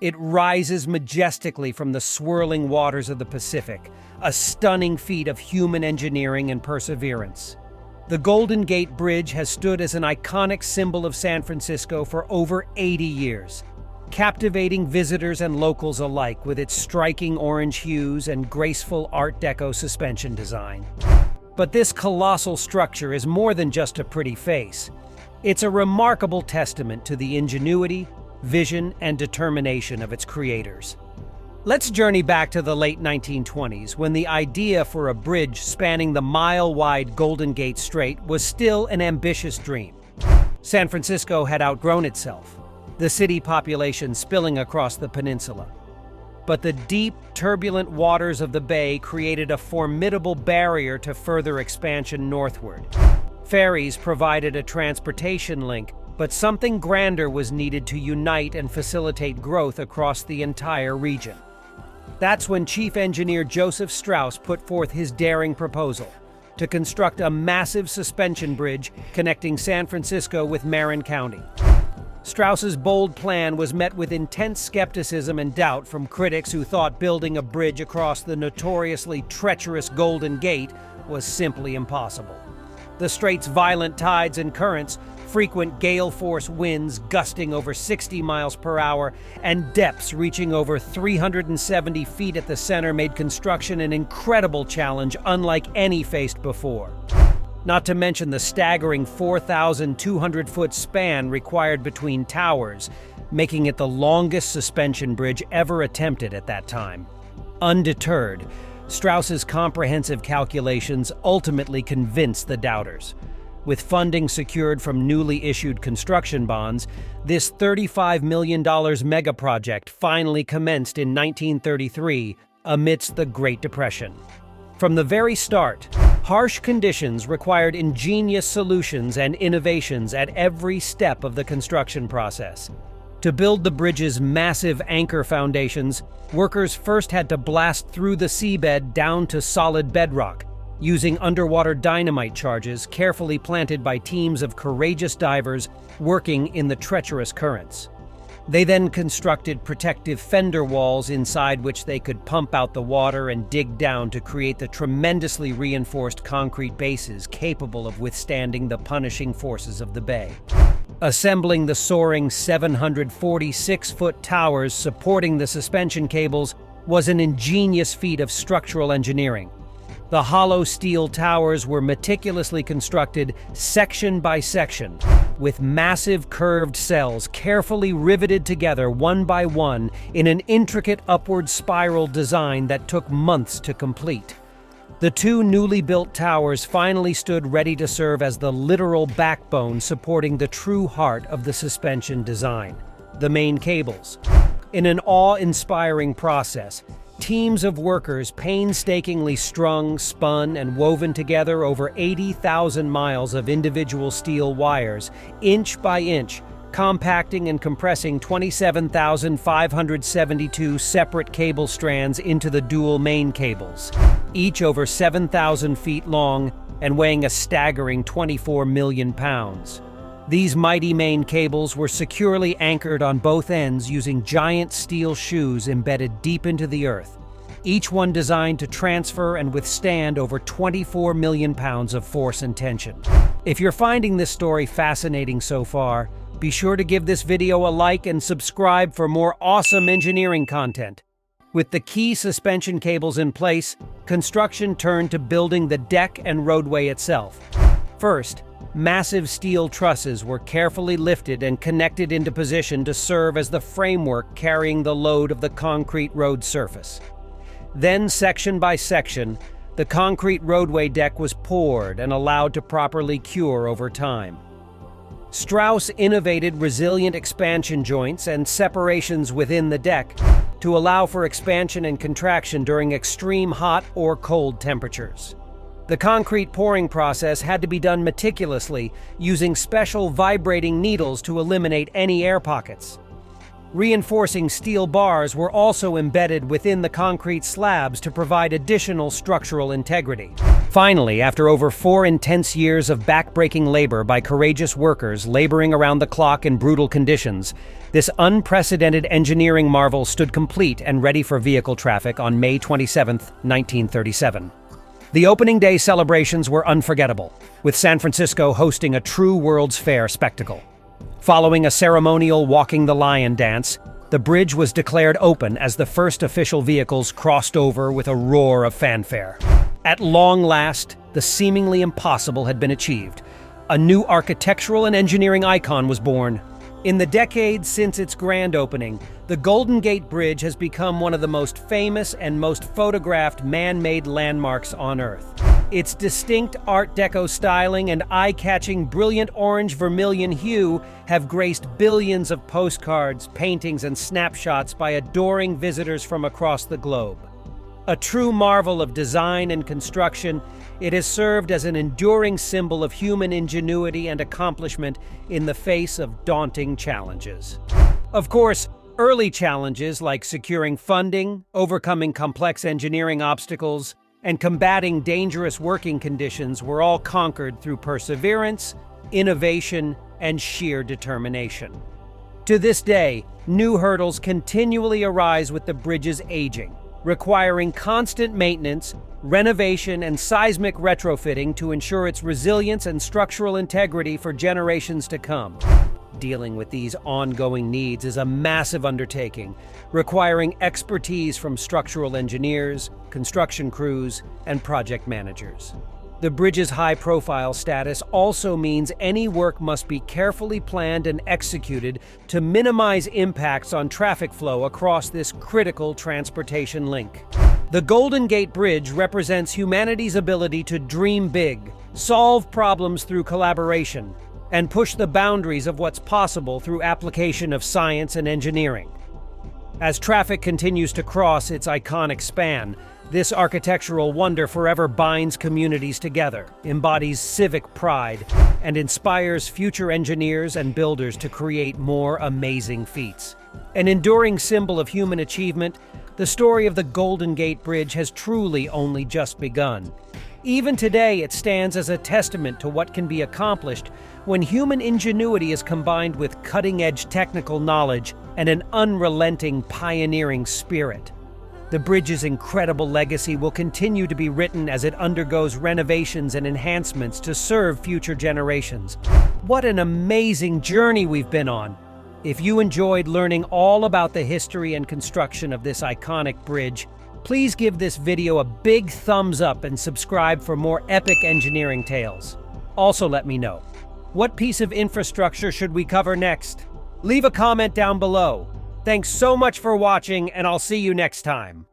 It rises majestically from the swirling waters of the Pacific, a stunning feat of human engineering and perseverance. The Golden Gate Bridge has stood as an iconic symbol of San Francisco for over 80 years, captivating visitors and locals alike with its striking orange hues and graceful Art Deco suspension design. But this colossal structure is more than just a pretty face. It's a remarkable testament to the ingenuity, vision, and determination of its creators. Let's journey back to the late 1920s, when the idea for a bridge spanning the mile-wide Golden Gate Strait was still an ambitious dream. San Francisco had outgrown itself, the city population spilling across the peninsula. But the deep, turbulent waters of the bay created a formidable barrier to further expansion northward. Ferries provided a transportation link, but something grander was needed to unite and facilitate growth across the entire region. That's when Chief Engineer Joseph Strauss put forth his daring proposal to construct a massive suspension bridge connecting San Francisco with Marin County. Strauss's bold plan was met with intense skepticism and doubt from critics who thought building a bridge across the notoriously treacherous Golden Gate was simply impossible. The strait's violent tides and currents, frequent gale-force winds gusting over 60 miles per hour, and depths reaching over 370 feet at the center made construction an incredible challenge unlike any faced before. Not to mention the staggering 4,200-foot span required between towers, making it the longest suspension bridge ever attempted at that time. Undeterred, Strauss's comprehensive calculations ultimately convinced the doubters. With funding secured from newly issued construction bonds, this $35 million mega-project finally commenced in 1933 amidst the Great Depression. From the very start, harsh conditions required ingenious solutions and innovations at every step of the construction process. To build the bridge's massive anchor foundations, workers first had to blast through the seabed down to solid bedrock, using underwater dynamite charges carefully planted by teams of courageous divers working in the treacherous currents. They then constructed protective fender walls inside which they could pump out the water and dig down to create the tremendously reinforced concrete bases capable of withstanding the punishing forces of the bay. Assembling the soaring 746-foot towers supporting the suspension cables was an ingenious feat of structural engineering. The hollow steel towers were meticulously constructed section by section, with massive curved cells carefully riveted together one by one in an intricate upward spiral design that took months to complete. The two newly built towers finally stood ready to serve as the literal backbone supporting the true heart of the suspension design, the main cables. In an awe-inspiring process, teams of workers painstakingly strung, spun, and woven together over 80,000 miles of individual steel wires, inch by inch, compacting and compressing 27,572 separate cable strands into the dual main cables, each over 7,000 feet long and weighing a staggering 24 million pounds. These mighty main cables were securely anchored on both ends using giant steel shoes embedded deep into the earth, each one designed to transfer and withstand over 24 million pounds of force and tension. If you're finding this story fascinating so far, be sure to give this video a like and subscribe for more awesome engineering content. With the key suspension cables in place, construction turned to building the deck and roadway itself. First, massive steel trusses were carefully lifted and connected into position to serve as the framework carrying the load of the concrete road surface. Then, section by section, the concrete roadway deck was poured and allowed to properly cure over time. Strauss innovated resilient expansion joints and separations within the deck to allow for expansion and contraction during extreme hot or cold temperatures. The concrete pouring process had to be done meticulously, using special vibrating needles to eliminate any air pockets. Reinforcing steel bars were also embedded within the concrete slabs to provide additional structural integrity. Finally, after over 4 intense years of back-breaking labor by courageous workers laboring around the clock in brutal conditions, this unprecedented engineering marvel stood complete and ready for vehicle traffic on May 27, 1937. The opening day celebrations were unforgettable, with San Francisco hosting a true World's Fair spectacle. Following a ceremonial Walking the Lion dance, the bridge was declared open as the first official vehicles crossed over with a roar of fanfare. At long last, the seemingly impossible had been achieved. A new architectural and engineering icon was born. In the decades since its grand opening, the Golden Gate Bridge has become one of the most famous and most photographed man-made landmarks on Earth. Its distinct Art Deco styling and eye-catching brilliant orange vermilion hue have graced billions of postcards, paintings, and snapshots by adoring visitors from across the globe. A true marvel of design and construction, it has served as an enduring symbol of human ingenuity and accomplishment in the face of daunting challenges. Of course, early challenges like securing funding, overcoming complex engineering obstacles, and combating dangerous working conditions were all conquered through perseverance, innovation, and sheer determination. To this day, new hurdles continually arise with the bridge's aging, requiring constant maintenance, renovation, and seismic retrofitting to ensure its resilience and structural integrity for generations to come. Dealing with these ongoing needs is a massive undertaking, requiring expertise from structural engineers, construction crews, and project managers. The bridge's high-profile status also means any work must be carefully planned and executed to minimize impacts on traffic flow across this critical transportation link. The Golden Gate Bridge represents humanity's ability to dream big, solve problems through collaboration, and push the boundaries of what's possible through application of science and engineering. As traffic continues to cross its iconic span, this architectural wonder forever binds communities together, embodies civic pride, and inspires future engineers and builders to create more amazing feats. An enduring symbol of human achievement, the story of the Golden Gate Bridge has truly only just begun. Even today, it stands as a testament to what can be accomplished when human ingenuity is combined with cutting-edge technical knowledge and an unrelenting pioneering spirit. The bridge's incredible legacy will continue to be written as it undergoes renovations and enhancements to serve future generations. What an amazing journey we've been on! If you enjoyed learning all about the history and construction of this iconic bridge, please give this video a big thumbs up and subscribe for more epic engineering tales. Also let me know, what piece of infrastructure should we cover next? Leave a comment down below. Thanks so much for watching, and I'll see you next time.